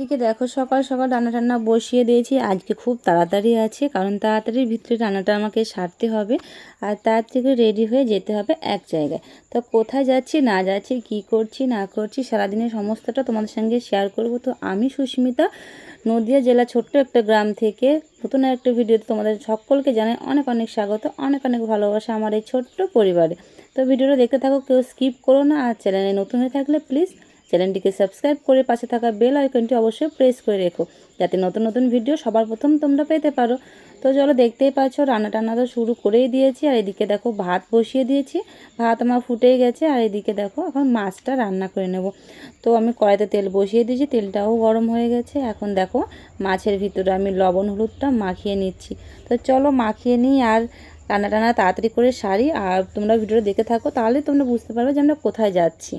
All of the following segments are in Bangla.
এদিকে দেখো সকাল সকাল রান্না বসিয়ে দিয়েছি। আজকে খুব তাড়াতাড়ি আছে, কারণ তাড়াতাড়ির ভিতরে রান্নাটা আমাকে সারতে হবে আর তার থেকে রেডি হয়ে যেতে হবে এক জায়গায়। তো কোথায় যাচ্ছি না যাচ্ছি, কি করছি না করছি, সারাদিনের সমস্তটা তোমাদের সঙ্গে শেয়ার করব। তো আমি সুস্মিতা, নদিয়া জেলা ছোট্ট একটা গ্রাম থেকে নতুন একটা ভিডিওতে তোমাদের সকলকে জানাই অনেক অনেক স্বাগত, অনেক অনেক ভালোবাসা আমার এই ছোট্ট পরিবারে। তো ভিডিওটা দেখতে থাকো, কেউ স্কিপ করো না। আর চ্যানেলে নতুন হয়ে থাকলে প্লিজ চ্যানেলটিকে সাবস্ক্রাইব করে পাশে থাকা বেল আইকনটি অবশ্যই প্রেস করে রেখো, যাতে নতুন নতুন ভিডিও সবার প্রথম তোমরা পেতে পারো। তো চলো, দেখতেই পাচ্ছ রান্না তো শুরু করেই দিয়েছি। আর এদিকে দেখো ভাত বসিয়ে দিয়েছি, ভাত আমার ফুটেই গেছে। আর এদিকে দেখো এখন মাছটা রান্না করে নেব। তো আমি কড়াইতে তেল বসিয়ে দিয়েছি, তেলটাও গরম হয়ে গেছে। এখন দেখো মাছের ভিতরে আমি লবণ হলুদটা মাখিয়ে নিচ্ছি। তো চলো মাখিয়ে নিই আর রান্না তাড়াতাড়ি করে সারি। আর তোমরা ভিডিওটা দেখে থাকো, তাহলে তোমরা বুঝতে পারবে যে আমরা কোথায় যাচ্ছি।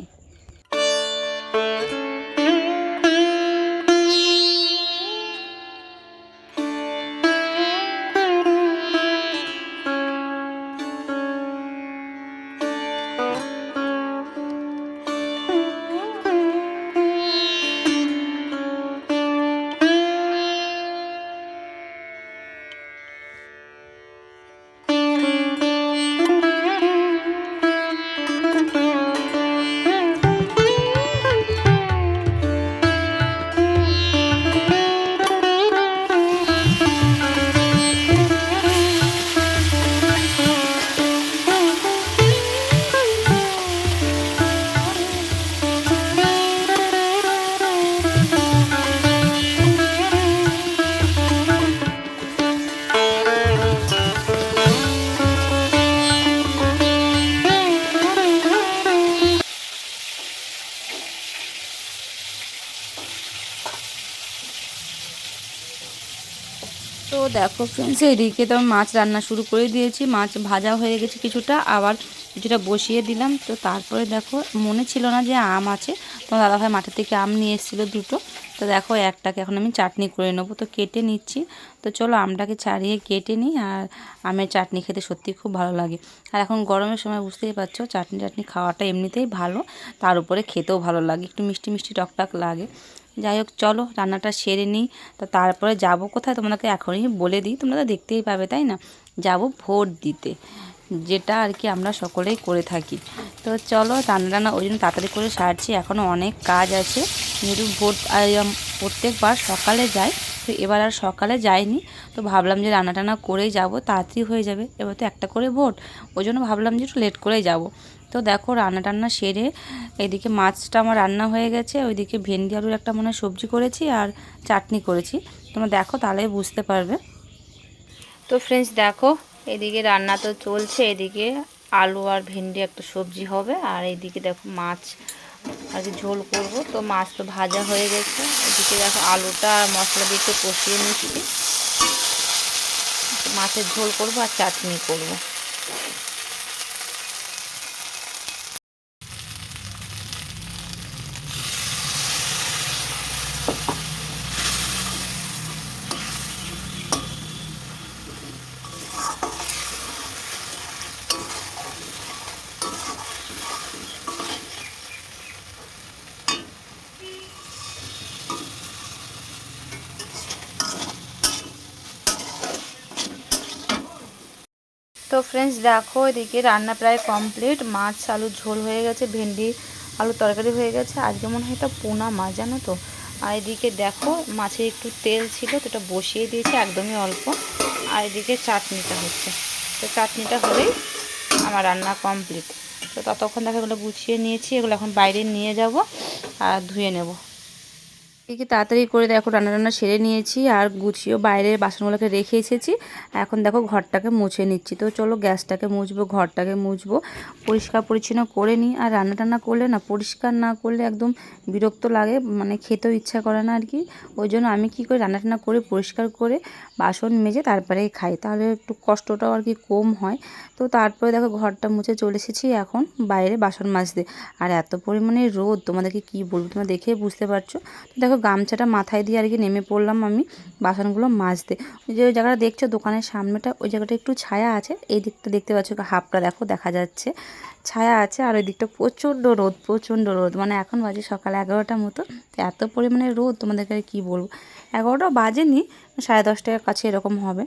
তো দেখো ফ্রেন্ডস, এদিকে তো মাছ রান্না শুরু করে দিয়েছি, মাছ ভাজা হয়ে গেছে কিছুটা, আবার কিছুটা বসিয়ে দিলাম। তো তারপরে দেখো মনে ছিল না যে আম আছে, তো দাদাভাই মাঠের থেকে আম নিয়ে এসেছিলো দুটো। তো দেখো একটাকে এখন আমি চাটনি করে নেবো, তো কেটে নিচ্ছি। তো চলো আমটাকে ছাড়িয়ে কেটে নিই। আর আমের চাটনি খেতে সত্যি খুব ভালো লাগে। আর এখন গরমের সময় বুঝতেই পারছো, চাটনি খাওয়াটা এমনিতেই ভালো, তার উপরে খেতেও ভালো লাগে, একটু মিষ্টি মিষ্টি টকটাক লাগে। যাই হোক, চলো রান্নাটা সেরে নিই। তো তারপরে যাব কোথায় তোমাদেরকে এখনই বলে দিই, তোমরা তো দেখতেই পাবে তাই না। যাব ভোট দিতে, যেটা আর কি আমরা সকলেই করে থাকি। তো চলো রান্না ওই জন্য তাড়াতাড়ি করে সারছি, এখনও অনেক কাজ আছে। যেহেতু ভোট প্রত্যেকবার সকালে যাই, তো এবার আর সকালে যাইনি। তো ভাবলাম যে রান্না করেই যাব, তাড়াতাড়ি হয়ে যাবে। এবার তো একটা করে ভোট, ওই জন্য ভাবলাম যে একটু লেট করেই যাব। তো দেখো রান্না সেরে এদিকে মাছটা আমার রান্না হয়ে গেছে, ওইদিকে ভেন্ডি আলুর একটা মনে হয় সবজি করেছি আর চাটনি করেছি। তোমরা দেখো তাহলে বুঝতে পারবে। তো ফ্রেন্ডস দেখো, এদিকে রান্না তো চলছে, এদিকে আলু আর ভেন্ডি একটা সবজি হবে, আর এইদিকে দেখো মাছ আর কি ঝোল করব। তো মাছ তো ভাজা হয়ে গেছে, এদিকে দেখো আলুটা মশলা দিয়ে একটু কষিয়ে নিচ্ছি। মাছের ঝোল করব আর চাটনি করব। তো ফ্রেন্ডস দেখো, এদিকে রান্না প্রায় কমপ্লিট, মাছ আলু ঝোল হয়ে গেছে, ভেন্ডি আলু তরকারি হয়ে গেছে। আজকে মনে হয় এটা পোনা মাছ, জানো তো। আর এদিকে দেখো মাছে একটু তেল ছিল, তো এটা বসিয়ে দিয়েছি একদমই অল্প। আর এদিকে চাটনিটা হচ্ছে, তো চাটনিটা হলেই আমার রান্না কমপ্লিট। তো ততক্ষণ দেখো এগুলো গুছিয়ে নিয়েছি, এগুলো এখন বাইরে নিয়ে যাব আর ধুয়ে নেব। এদিকে তাড়াতাড়ি করে দেখো রান্না সেরে নিয়েছি আর গুছিয়েও বাইরের বাসনগুলোকে রেখে এসেছি। এখন দেখো ঘরটাকে মুছে নিচ্ছি। তো চলো গ্যাসটাকে মুছবো, ঘরটাকে মুছবো, পরিষ্কার পরিচ্ছন্ন করে নিই। আর রান্না করলে না, পরিষ্কার না করলে একদম বিরক্ত লাগে, মানে খেতেও ইচ্ছা করে না আর কি। ওই জন্য আমি কী করি, রান্না করে পরিষ্কার করে বাসন মেজে তারপরেই খাই, তাহলে একটু কষ্টটাও আর কি কম হয়। তো তারপরে দেখো ঘরটা মুছে চলে এসেছি এখন বাইরে বাসন মাজতে। আর এত পরিমাণে রোদ, তোমাদেরকে কী বলবো, তোমরা দেখে বুঝতে পারছো। তো দেখো গামছাটা মাথায় দিয়ে আর কি নেমে পড়লাম আমি বাসনগুলো মাজতে। ওই যে ওই জায়গাটা দেখছো দোকানের সামনেটা, ওই জায়গাটা একটু ছায়া আছে, এই দিকটা দেখতে পাচ্ছ হাফটা দেখো দেখা যাচ্ছে ছায়া আছে, আর ওই দিকটা প্রচণ্ড রোদ, প্রচণ্ড রোদ। মানে এখন বাজে সকাল 11টার মতো, এত পরিমাণে রোদ তোমাদেরকে আর কী বলবো। 11টা বাজেনি, 10:30টার কাছে এরকম হবে।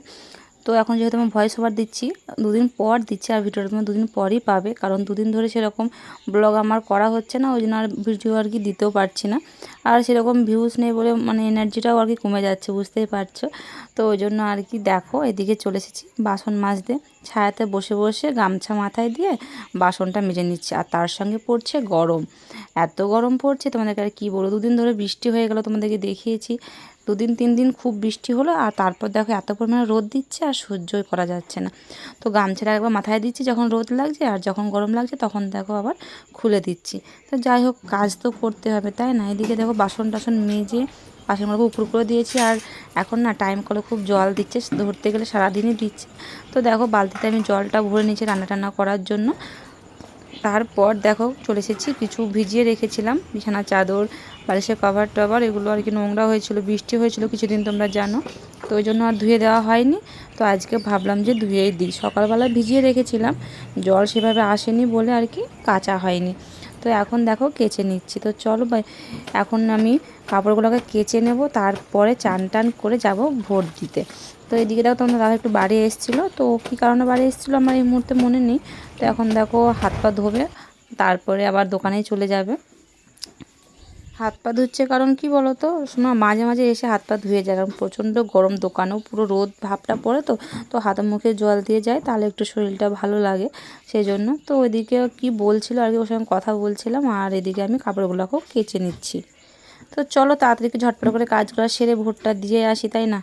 তো এখন যেহেতু আমি ভয়েস ওভার দিচ্ছি, দুদিন পর দিচ্ছি, আর ভিডিওটা তোমার দুদিন পরই পাবে, কারণ দুদিন ধরে সেরকম ব্লগ আমার করা হচ্ছে না, ওই জন্য আর ভিডিও আর কি দিতেও পারছি না। আর সেরকম ভিউজ নেই বলে মানে এনার্জিটাও আর কি কমে যাচ্ছে, বুঝতেই পারছো। তো ওই জন্য আর কি দেখো এদিকে চলে এসেছি বাসন মাজতে, ছায়াতে বসে বসে গামছা মাথায় দিয়ে বাসনটা মেজে নিচ্ছি। আর তার সঙ্গে পড়ছে গরম, এত গরম পড়ছে তোমাদেরকে আর কী বলবো। দুদিন ধরে বৃষ্টি হয়ে গেল, তোমাদেরকে দেখিয়েছি, 2-3 দিন খুব বৃষ্টি হলো, আর তারপর দেখো এত পরিমাণে রোদ দিচ্ছে আর সহ্যই করা যাচ্ছে না। তো গামছাটা একবার মাথায় দিচ্ছি যখন রোদ লাগছে, আর যখন গরম লাগছে তখন দেখো আবার খুলে দিচ্ছি। তো যাই হোক, কাজ তো করতে হবে, তাই না। এদিকে দেখো বাসন টাসন মেজে বাসনগুলোকে উপর করে দিয়েছি, আর এখন না টাইম কলে খুব জল দিচ্ছে, ধরতে গেলে সারাদিনই দিচ্ছে। তো দেখো বালতিতে আমি জলটা ভরে নিয়েছি রান্না টান্না করার জন্য। তারপর দেখো চলে এসেছি, কিছু ভিজিয়ে রেখেছিলাম বিছানার চাদর, বালিশের কভার টভার, এগুলো আর কি নোংরা হয়েছিল, বৃষ্টি হয়েছিল কিছুদিন তোমরা জানো, তো ওই জন্য আর ধুয়ে দেওয়া হয়নি। তো আজকে ভাবলাম যে ধুয়েই দিই, সকালবেলা ভিজিয়ে রেখেছিলাম, জল সেভাবে আসেনি বলে আর কি কাচা হয়নি। তো এখন দেখো কেচে নিচ্ছি। তো চলো ভাই, এখন আমি কাপড়গুলোকে কেচে নেব, তারপরে চান টান করে যাব ভোট দিতে। তো এদিকে দেখো তোমরা দাদা একটু বাড়ি এসেছিলো, তো কী কারণে বাড়ি এসেছিলো আমার এই মুহূর্তে মনে নেই। তো এখন দেখো হাত পা ধোবে, তারপরে আবার দোকানেই চলে যাবে। হাত পা ধুচ্ছে কারণ কি বলো তো, শোনো মাঝে মাঝে এসে হাত পা ধুয়ে যায়, কারণ প্রচণ্ড গরম, দোকানেও পুরো রোদ ভাবটা পড়ে, তো তো হাতে মুখে জল দিয়ে যায়, তাহলে একটু শরীরটা ভালো লাগে সেই জন্য। তো ওইদিকে কি বলছিল আর কি, ওর সঙ্গে কথা বলছিলাম, আর এদিকে আমি কাপড়গুলোকেও কেচে নিচ্ছি। তো চলো তাড়াতাড়ি ঝটপট করে কাজগুলো সেরে ভোটটা দিয়ে আসি, তাই না।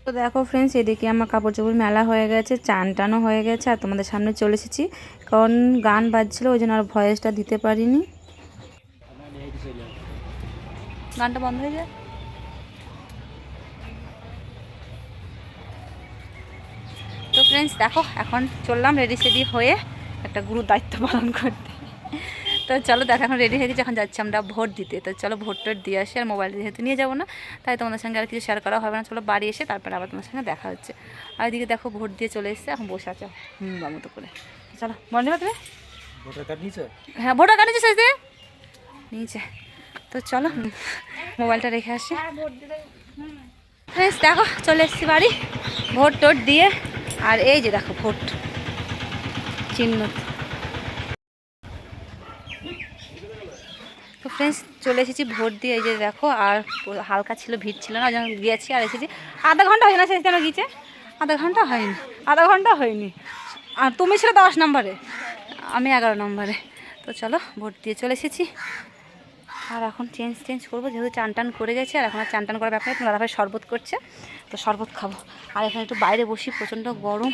তো দেখো ফ্রেন্ডস, এদিকে আমার কাপড় চোপড় মেলা হয়ে গেছে, চান টানও হয়ে গেছে, আর তোমাদের সামনে চলে এসেছি, কারণ গান বাজছিলো ওই জন্য আর ভয়েসটা দিতে পারিনি। গানটা বন্ধ হয়ে যায়। তো ফ্রেন্ডস দেখো এখন চললাম রেডি সেডি হয়ে একটা গুরু দায়িত্ব পালন করতে। তো চলো দেখো এখন রেডি হয়ে গেছি, এখন যাচ্ছি আমরা ভোট দিতে। তো চলো ভোট টোট দিয়ে আসি, আর মোবাইল যেহেতু নিয়ে যাবো না, তাই তোমাদের সঙ্গে আর কিছু শেয়ার করা হবে না। চলো বাড়ি এসে তারপরে আবার তোমার সঙ্গে দেখা হচ্ছে। আর এদিকে দেখো ভোট দিয়ে চলে এসেছে, এখন বসে আছে বা মতো করে। চলো বল নেবে তুমি, ভোটার কার্ড নিয়েছো? হ্যাঁ ভোটার কার্ড নিয়েছে, সাইজ দিয়ে নিয়েছে। তো চলো মোবাইলটা রেখে আসি। ফ্রেন্ডস দেখো চলে এসেছি বাড়ি, ভোট টোট দিয়ে, আর এই যে দেখো ভোট চিহ্ন। তো ফ্রেন্ডস চলে এসেছি ভোট দিয়ে, এই যে দেখো, আর হালকা ছিল, ভিড় ছিল না, যখন গিয়েছি আর এসেছি। আধা ঘন্টা হয়নি না, শেষ কেন গিয়েছে, আধা ঘন্টা হয়নি, আধা ঘন্টা হয়নি। আর তুমি ছিল 10 নম্বরে, আমি 11 নম্বরে। তো চলো ভোট দিয়ে চলে এসেছি, আর এখন চেঞ্জ করবো, যেহেতু চান টান করে গেছে, আর এখন আর চান টান করার ব্যাপারে তোমার দাদাভাই শরবত করছে, তো শরবত খাবো। আর এখানে একটু বাইরে বসি, প্রচণ্ড গরম,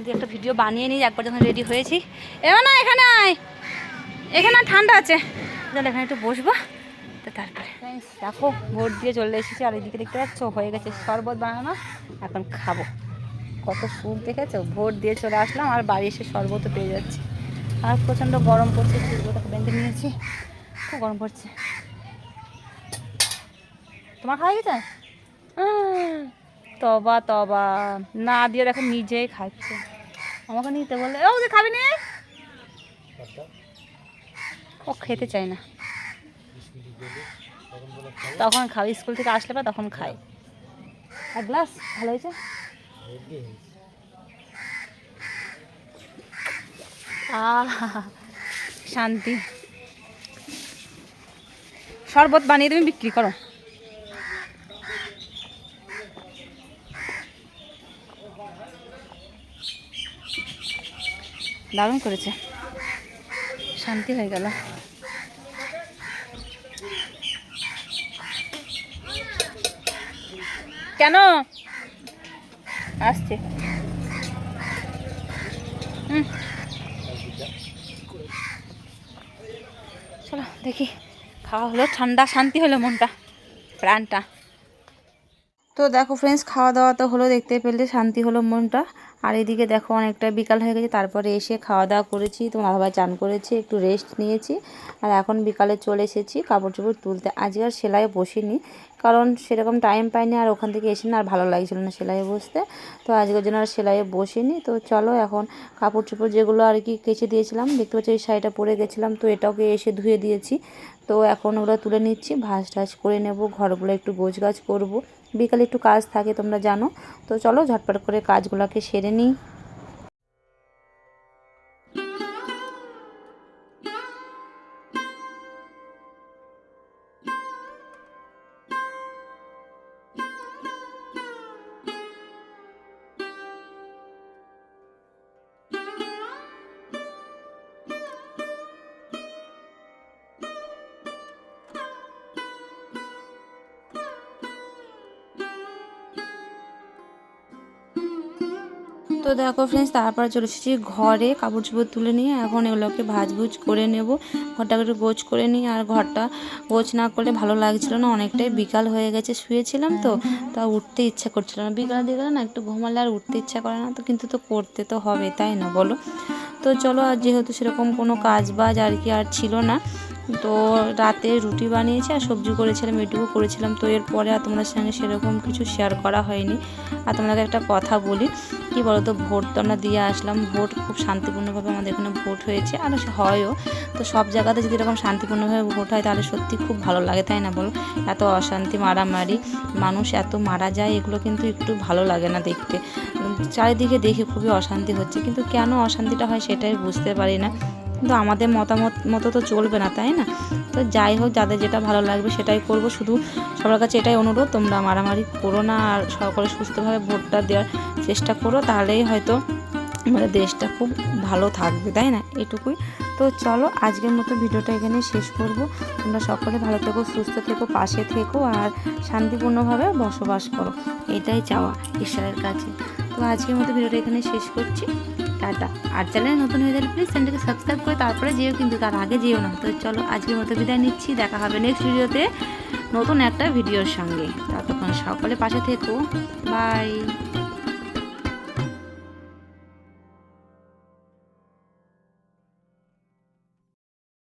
দিয়ে একটা ভিডিও বানিয়ে নিই একবার যখন রেডি হয়েছি। এবার না এখানে আয়, এখানে ঠান্ডা আছে, তাহলে এখানে একটু বসবো। তো তারপরে দেখো ভোট দিয়ে চলে এসেছি, আর এদিকে দেখতে পাচ্ছ হয়ে গেছে শরবত বানানো, এখন খাবো। কত সুখ দেখেছো, ভোট দিয়ে চলে আসলাম আর বাড়ি এসে শরবতও পেয়ে যাচ্ছি। আর প্রচণ্ড গরম পড়ছে, চুলগুলোকে বেঁধে নিয়েছি, খুব গরম পড়ছে। তোমার খাওয়া গেছে? তবা তবা, না দিয়ে দেখো নিজেই খাচ্ছে। আমাকে নিতে বলে, ও যে খাবি না, ও খেতে চায় না। তখন খাও, স্কুল থেকে আসলে বা তখন খাই। এক গ্লাস ভালো হয়েছে। শান্তি। শরবত বানিয়ে তুমি বিক্রি করো। দারুণ করেছে, শান্তি হয়ে গেল। কেন আসছে? চলো দেখি, খাওয়া হলো, ঠান্ডা শান্তি হলো মনটা প্রাণটা। তো দেখো ফ্রেন্ডস, খাওয়া দাওয়া তো হলো, দেখতে পেলে শান্তি হলো মনটা। আর এদিকে দেখো অনেকটা বিকাল হয়ে গেছে, তারপরে এসে খাওয়া দাওয়া করেছি, তো দাদাভাই চান করেছি, একটু রেস্ট নিয়েছি। আর এখন বিকালে চলে এসেছি কাপড় চোপড় তুলতে। আজকে আর সেলাইয়ে বসিনি, কারণ সেরকম টাইম পাইনি, আর ওখান থেকে এসে না আর ভালো লাগছিল না সেলাইয়ে বসতে, তো আজকের জন্য আর সেলাইয়ে বসিনি। তো চলো এখন কাপড় চোপড় যেগুলো আর কি কেচে দিয়েছিলাম, দেখতে পাচ্ছি এই শাড়িটা পরে গেছিলাম, তো এটাকে এসে ধুয়ে দিয়েছি। তো এখন ওগুলো তুলে নিচ্ছি, ভাঁজ টাজ করে নেব, ঘরগুলো একটু গোছগাছ করব। বিকালে একটু কাজ থাকে তোমরা জানো। তো চলো ঝটপট করে কাজগুলোকে সেরে নিই। তো দেখো ফ্রেন্ডস, তারপরে চলে এসেছি ঘরে, কাপড় চোপড় তুলে নিয়ে এখন এগুলোকে ভাজভুজ করে নেব, ঘরটাকে একটু গোছ করে নিই। আর ঘরটা গোছ না করলে ভালো লাগছিল না, অনেকটাই বিকাল হয়ে গেছে, শুয়েছিলাম তো, তা উঠতে ইচ্ছা করছিল না। বিকালের দিকে না একটু ঘুমালে আর উঠতে ইচ্ছা করে না, তো কিন্তু তো করতে তো হবে, তাই না বলো? তো চলো, আর যেহেতু সেরকম কোনো কাজ বাজ আর কি আর ছিল না, তো রাতে রুটি বানিয়েছি আর সবজি করেছিলাম, এটুকু করেছিলাম। তো এরপরে আর তোমাদের সঙ্গে সেরকম কিছু শেয়ার করা হয়নি। আর তোমাদেরকে একটা কথা বলি, কি বলো তো, ভোট তো আমরা দিয়ে আসলাম, ভোট খুব শান্তিপূর্ণভাবে আমাদের এখানে ভোট হয়েছে, আর হয়ও। তো সব জায়গাতে যদি এরকম শান্তিপূর্ণভাবে ভোট হয় তাহলে সত্যি খুব ভালো লাগে, তাই না বলো? এত অশান্তি, মারামারি, মানুষ এত মারা যায়, এগুলো কিন্তু একটু ভালো লাগে না দেখতে। চারিদিকে দেখে খুবই অশান্তি হচ্ছে, কিন্তু কেন অশান্তিটা হয় সেটাই বুঝতে পারি না। কিন্তু আমাদের মতামত মতো তো চলবে না, তাই না? তো যাই হোক, যাদের যেটা ভালো লাগবে সেটাই করব। শুধু সবার কাছে এটাই অনুরোধ, তোমরা মারামারি করো না, আর সকলে সুস্থভাবে ভোটটা দেওয়ার চেষ্টা করো, তাহলেই হয়তো আমাদের দেশটা খুব ভালো থাকবে, তাই না? এটুকুই। তো চলো আজকের মতো ভিডিওটা এখানে শেষ করব। তোমরা সকলে ভালো থেকো, সুস্থ থেকো, পাশে থেকো, আর শান্তিপূর্ণভাবে বসবাস করো, এটাই চাওয়া ঈশ্বরের কাছে। তো আজকের মতো ভিডিওটা এখানে শেষ করছি, টাটা। আর চ্যানেলে নতুন হয়ে গেলে প্লিজ চ্যানেলটাকে সাবস্ক্রাইব করে তারপরে যেও, কিন্তু তার আগে যেও না। তো চলো আজকের মতো বিদায় নিচ্ছি, দেখা হবে নেক্সট ভিডিওতে নতুন একটা ভিডিওর সঙ্গে। ততক্ষণ সকলে পাশে থেকো, বাই।